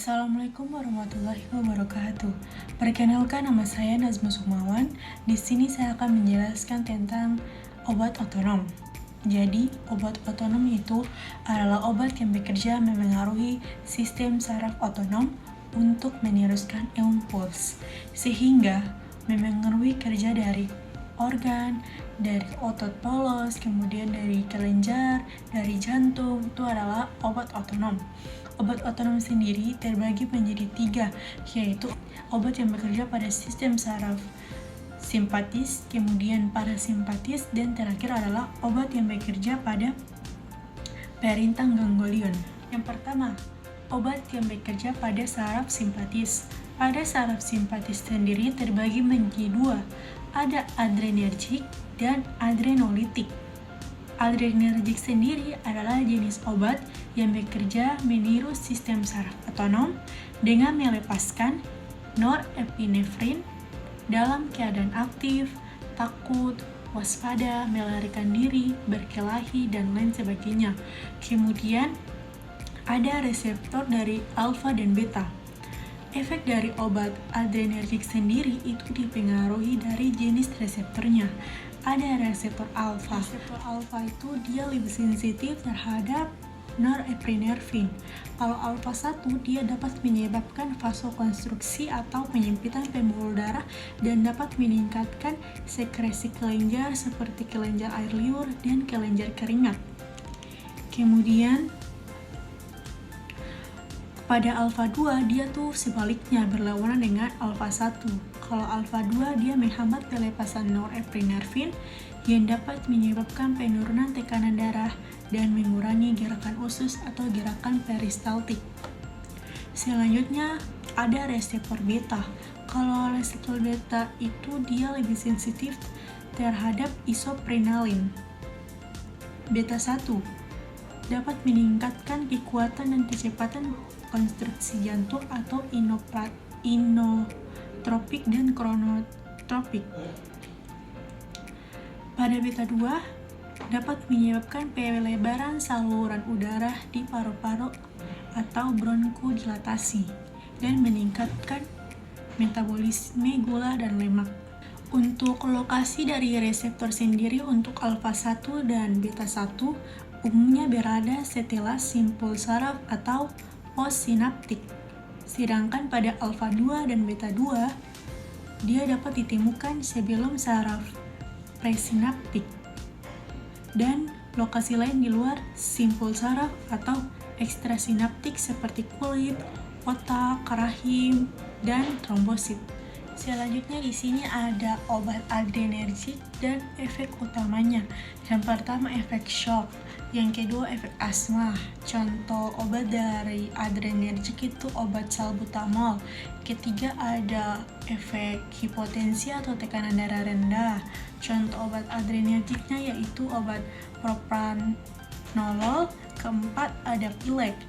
Assalamualaikum warahmatullahi wabarakatuh. Perkenalkan, nama saya Nazma Sumawan. Di sini saya akan menjelaskan tentang obat otonom. Jadi, obat otonom itu adalah obat yang bekerja memengaruhi sistem saraf otonom untuk meneruskan impuls, sehingga memengaruhi kerja dari organ, dari otot polos, kemudian dari kelenjar, dari jantung. Itu adalah obat otonom. Obat otonom sendiri terbagi menjadi 3, yaitu obat yang bekerja pada sistem saraf simpatis, kemudian parasimpatis, dan terakhir adalah obat yang bekerja pada perintah ganglion. Yang pertama, obat yang bekerja pada saraf simpatis. Pada saraf simpatis sendiri terbagi menjadi 2, ada adrenergik dan adrenolitik. Adrenergik sendiri adalah jenis obat yang bekerja meniru sistem saraf otonom dengan melepaskan norepinefrin dalam keadaan aktif, takut, waspada, melarikan diri, berkelahi, dan lain sebagainya. Kemudian ada reseptor dari alfa dan beta. Efek dari obat adrenergik sendiri itu dipengaruhi dari jenis reseptornya. Ada reseptor alfa. Reseptor alfa itu dia lebih sensitif terhadap norepinefrin. Kalau alfa 1 dia dapat menyebabkan vasokonstruksi atau penyempitan pembuluh darah dan dapat meningkatkan sekresi kelenjar seperti kelenjar air liur dan kelenjar keringat. Kemudian pada alfa 2 dia tuh sebaliknya berlawanan dengan alfa 1. Kalau alfa 2 dia menghambat pelepasan norepinefrin yang dapat menyebabkan penurunan tekanan darah dan mengurangi gerakan usus atau gerakan peristaltik. Selanjutnya ada reseptor beta. Kalau reseptor beta itu dia lebih sensitif terhadap isoprenalin. Beta 1 dapat meningkatkan kekuatan dan kecepatan konstruksi jantung atau inotropik dan kronotropik. Pada beta 2 dapat menyebabkan pelebaran saluran udara di paru-paru atau bronkodilatasi dan meningkatkan metabolisme gula dan lemak. Untuk lokasi dari reseptor sendiri untuk alfa 1 dan beta 1 umumnya berada setelah simpul saraf atau postsinaptik. Sedangkan pada alfa 2 dan beta 2 dia dapat ditemukan sebelum saraf presinaptik dan lokasi lain di luar simpul saraf atau ekstrasinaptik seperti kulit, otak, rahim, dan trombosit. Selanjutnya di sini ada obat adrenergik dan efek utamanya. Yang pertama efek shock, yang kedua efek asma. Contoh obat dari adrenergik itu obat salbutamol. Ketiga ada efek hipotensi atau tekanan darah rendah. Contoh obat adrenergiknya yaitu obat propranolol. Keempat ada pilek.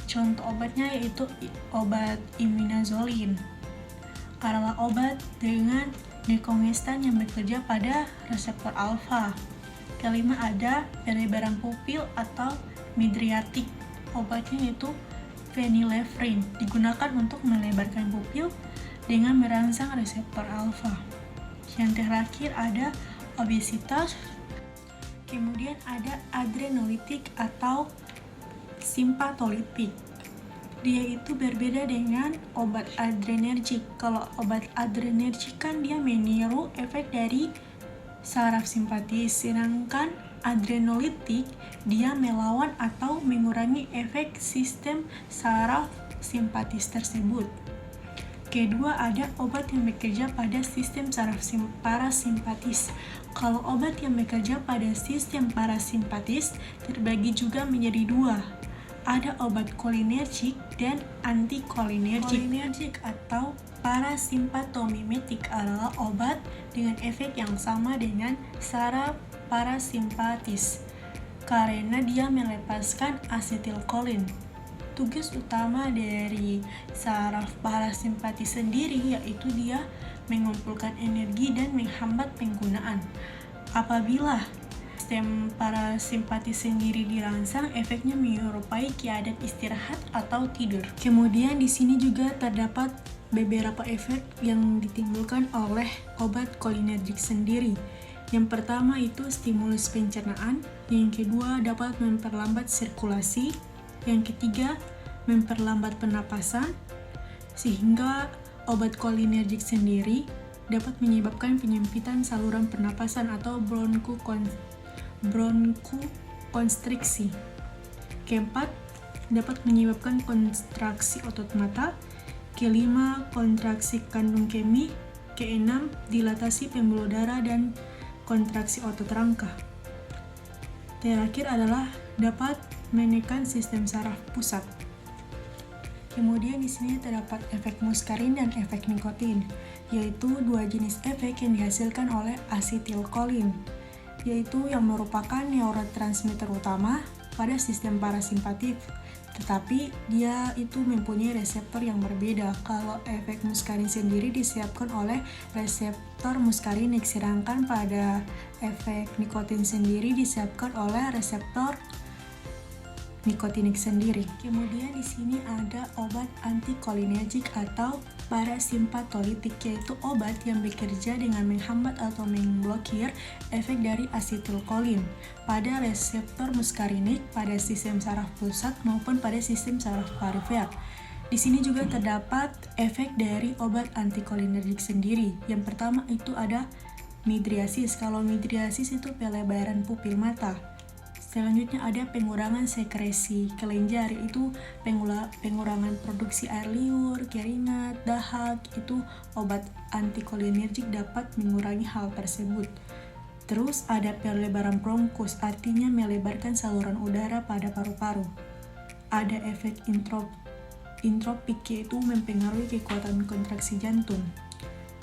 Contoh obatnya yaitu obat imidazolin adalah obat dengan dekongestan yang bekerja pada reseptor alfa. Kelima ada pelebaran pupil atau midriatik. Obatnya yaitu phenylephrine, digunakan untuk melebarkan pupil dengan merangsang reseptor alfa. Yang terakhir ada obesitas. Kemudian ada adrenolitik atau simpatolitik. Dia itu berbeda dengan obat adrenergik. Kalau obat adrenergik kan dia meniru efek dari saraf simpatis, sedangkan adrenolitik dia melawan atau mengurangi efek sistem saraf simpatis tersebut. Kedua ada obat yang bekerja pada sistem saraf parasimpatis. Kalau obat yang bekerja pada sistem parasimpatis terbagi juga menjadi 2. Ada obat kolinergik dan antikolinergik. Kolinergik atau parasimpatomimetik adalah obat dengan efek yang sama dengan saraf parasimpatis karena dia melepaskan asetilkolin. Tugas utama dari saraf parasimpatis sendiri yaitu dia mengumpulkan energi dan menghambat penggunaan. Apabila sistem parasimpatis sendiri dirangsang, efeknya menyerupai keadaan istirahat atau tidur. Kemudian di sini juga terdapat beberapa efek yang ditimbulkan oleh obat kolinergik sendiri. Yang pertama itu stimulus pencernaan, yang kedua dapat memperlambat sirkulasi, yang ketiga memperlambat pernapasan, sehingga obat kolinergik sendiri dapat menyebabkan penyempitan saluran pernapasan atau bronkokonstriksi. Keempat, dapat menyebabkan kontraksi otot mata. Kelima, kontraksi kandung kemih. Keenam, dilatasi pembuluh darah dan kontraksi otot rangka. Terakhir adalah dapat menekan sistem saraf pusat. Kemudian di sini terdapat efek muskarin dan efek nikotin, yaitu dua jenis efek yang dihasilkan oleh asetilkolin, yaitu yang merupakan neurotransmitter utama pada sistem parasimpatik, tetapi dia itu mempunyai reseptor yang berbeda. Kalau efek muskarin sendiri disiapkan oleh reseptor muskarinik, sedangkan pada efek nikotin sendiri disiapkan oleh reseptor nikotinik sendiri. Kemudian di sini ada obat antikolinergik atau parasimpatolitik, yaitu obat yang bekerja dengan menghambat atau memblokir efek dari asetilkolin pada reseptor muskarinik pada sistem saraf pusat maupun pada sistem saraf perifer. Di sini juga terdapat efek dari obat antikolinergik sendiri. Yang pertama itu ada midriasis. Kalau midriasis itu pelebaran pupil mata. Selanjutnya ada pengurangan sekresi kelenjar, itu pengurangan produksi air liur, keringat, dahak. Itu obat antikolinergik dapat mengurangi hal tersebut. Terus ada pelebaran bronkus, artinya melebarkan saluran udara pada paru-paru. Ada efek intropik, yaitu mempengaruhi kekuatan kontraksi jantung.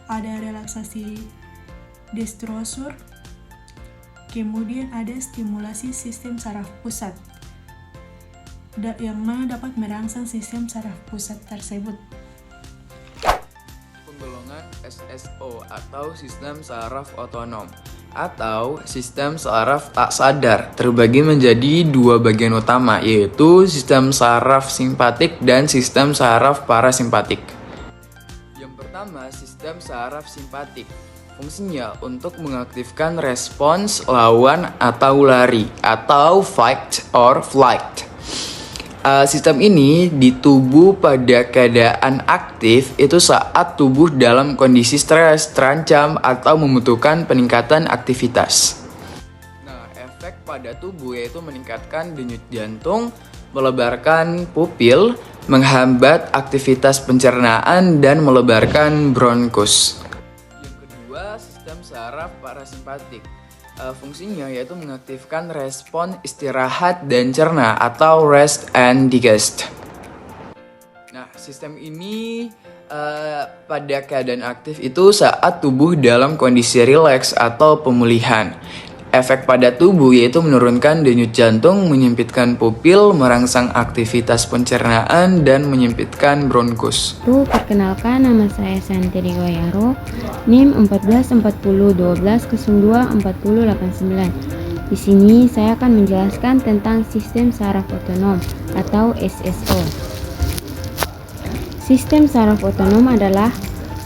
Ada relaksasi destrosur. Kemudian ada stimulasi sistem saraf pusat, yang mana dapat merangsang sistem saraf pusat tersebut. Penggolongan SSO atau sistem saraf otonom atau sistem saraf tak sadar terbagi menjadi dua bagian utama, yaitu sistem saraf simpatik dan sistem saraf parasimpatik. Yang pertama, sistem saraf simpatik. Fungsinya untuk mengaktifkan respons lawan atau lari atau fight or flight. Sistem ini di tubuh pada keadaan aktif itu saat tubuh dalam kondisi stres, terancam, atau membutuhkan peningkatan aktivitas. Nah, efek pada tubuh yaitu meningkatkan denyut jantung, melebarkan pupil, menghambat aktivitas pencernaan, dan melebarkan bronkus. Sistem saraf parasimpatik. Fungsinya yaitu mengaktifkan respon istirahat dan cerna atau rest and digest. Nah, sistem ini pada keadaan aktif itu saat tubuh dalam kondisi rileks atau pemulihan. Efek pada tubuh yaitu menurunkan denyut jantung, menyempitkan pupil, merangsang aktivitas pencernaan, dan menyempitkan bronkus. Perkenalkan, nama saya Santi Goyaro, NIM 144012024089. Di sini saya akan menjelaskan tentang sistem saraf otonom atau SSO. Sistem saraf otonom adalah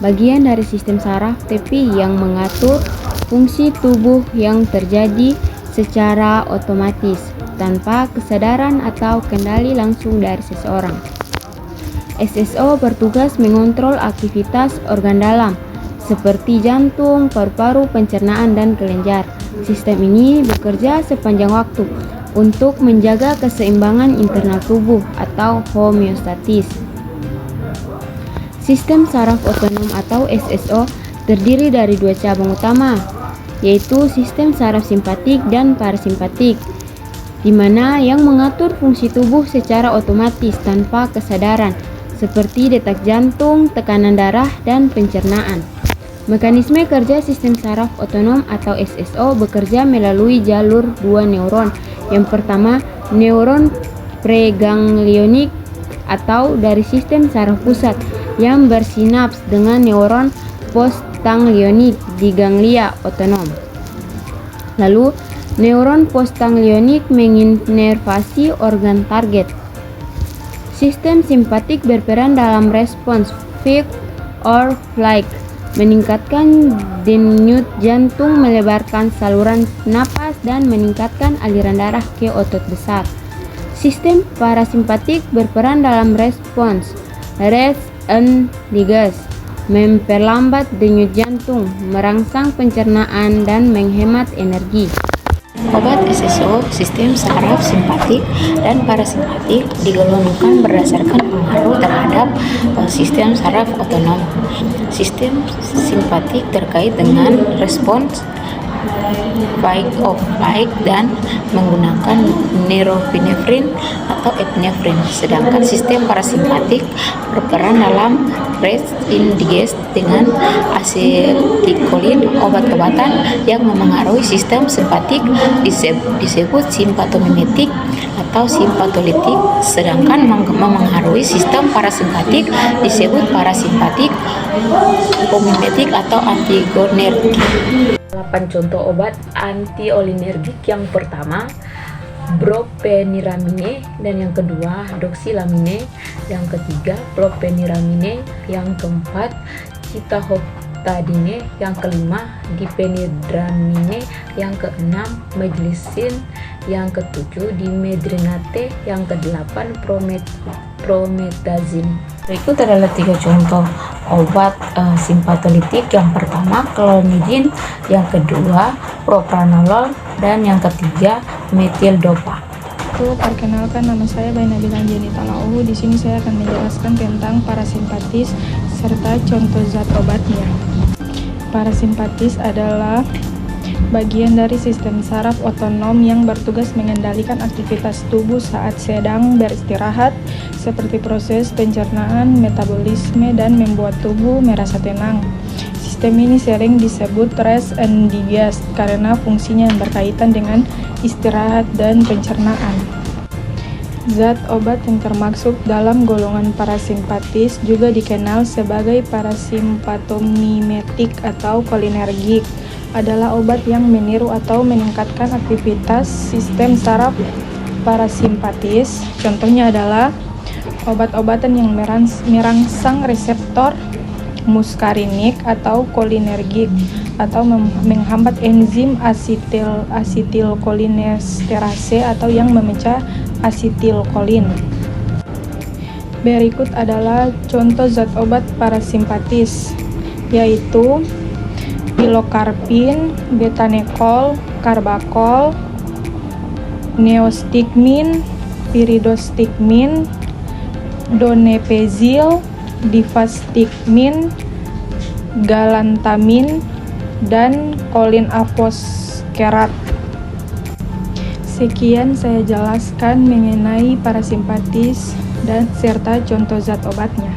bagian dari sistem saraf tapi yang mengatur fungsi tubuh yang terjadi secara otomatis tanpa kesadaran atau kendali langsung dari seseorang. SSO bertugas mengontrol aktivitas organ dalam seperti jantung, paru-paru, pencernaan, dan kelenjar. Sistem ini bekerja sepanjang waktu untuk menjaga keseimbangan internal tubuh atau homeostatis. Sistem saraf otonom atau SSO terdiri dari dua cabang utama, yaitu sistem saraf simpatik dan parasimpatik, di mana yang mengatur fungsi tubuh secara otomatis tanpa kesadaran, seperti detak jantung, tekanan darah, dan pencernaan. Mekanisme kerja sistem saraf otonom atau SSO bekerja melalui jalur dua neuron. Yang pertama, neuron preganglionik atau dari sistem saraf pusat yang bersinaps dengan neuron postganglionik di ganglia otonom. Lalu, Neuron postganglionik menginervasi organ target. Sistem simpatik berperan dalam respons fight or flight, meningkatkan denyut jantung, melebarkan saluran napas, dan meningkatkan aliran darah ke otot besar. Sistem parasimpatik berperan dalam respons rest and digest, memperlambat denyut jantung, merangsang pencernaan, dan menghemat energi. Obat SSO, sistem saraf simpatik dan parasimpatik digolongkan berdasarkan pengaruh terhadap sistem saraf otonom. Sistem simpatik terkait dengan respons fight or flight dan menggunakan norepinefrin atau epinefrin, sedangkan sistem parasimpatik berperan dalam rest and digest dengan asetilkolin. Obat-obatan yang memengaruhi sistem simpatik disebut simpatomimetik atau simpatolitik, sedangkan memengaruhi sistem parasimpatik disebut parasimpatik, pomimetik atau anticholinergic. 8 contoh obat antiolinergik. Yang pertama brompheniramine, dan yang kedua doxilamine, yang ketiga chlorpheniramine, yang keempat citahoptadine, yang kelima diphenhydramine, yang keenam meglicin, yang ketujuh dimedrinate, yang kedelapan promethazine. Berikut adalah 3 contoh obat simpatolitik. Yang pertama clonidin, yang kedua propranolol, dan yang ketiga metildopa. Perkenalkan, nama saya Bainabila Anjani Talauhu. Di sini saya akan menjelaskan tentang parasimpatis serta contoh zat obatnya. Parasimpatis adalah bagian dari sistem saraf otonom yang bertugas mengendalikan aktivitas tubuh saat sedang beristirahat, seperti proses pencernaan, metabolisme, dan membuat tubuh merasa tenang. Sistem ini sering disebut rest and digest karena fungsinya yang berkaitan dengan istirahat dan pencernaan. Zat obat yang termasuk dalam golongan parasimpatis juga dikenal sebagai parasimpatomimetik atau kolinergik, adalah obat yang meniru atau meningkatkan aktivitas sistem saraf parasimpatis. Contohnya adalah obat-obatan yang merangsang reseptor muskarinik atau kolinergik, atau menghambat enzim asetilkolinesterase atau yang memecah asetilkolin. Berikut adalah contoh zat obat parasimpatis, yaitu pilokarpin, betanekol, karbakol, neostigmin, piridostigmin, donepezil, difastigmin, galantamin, dan kolinafoskerat. Sekian saya jelaskan mengenai parasimpatis dan serta contoh zat obatnya.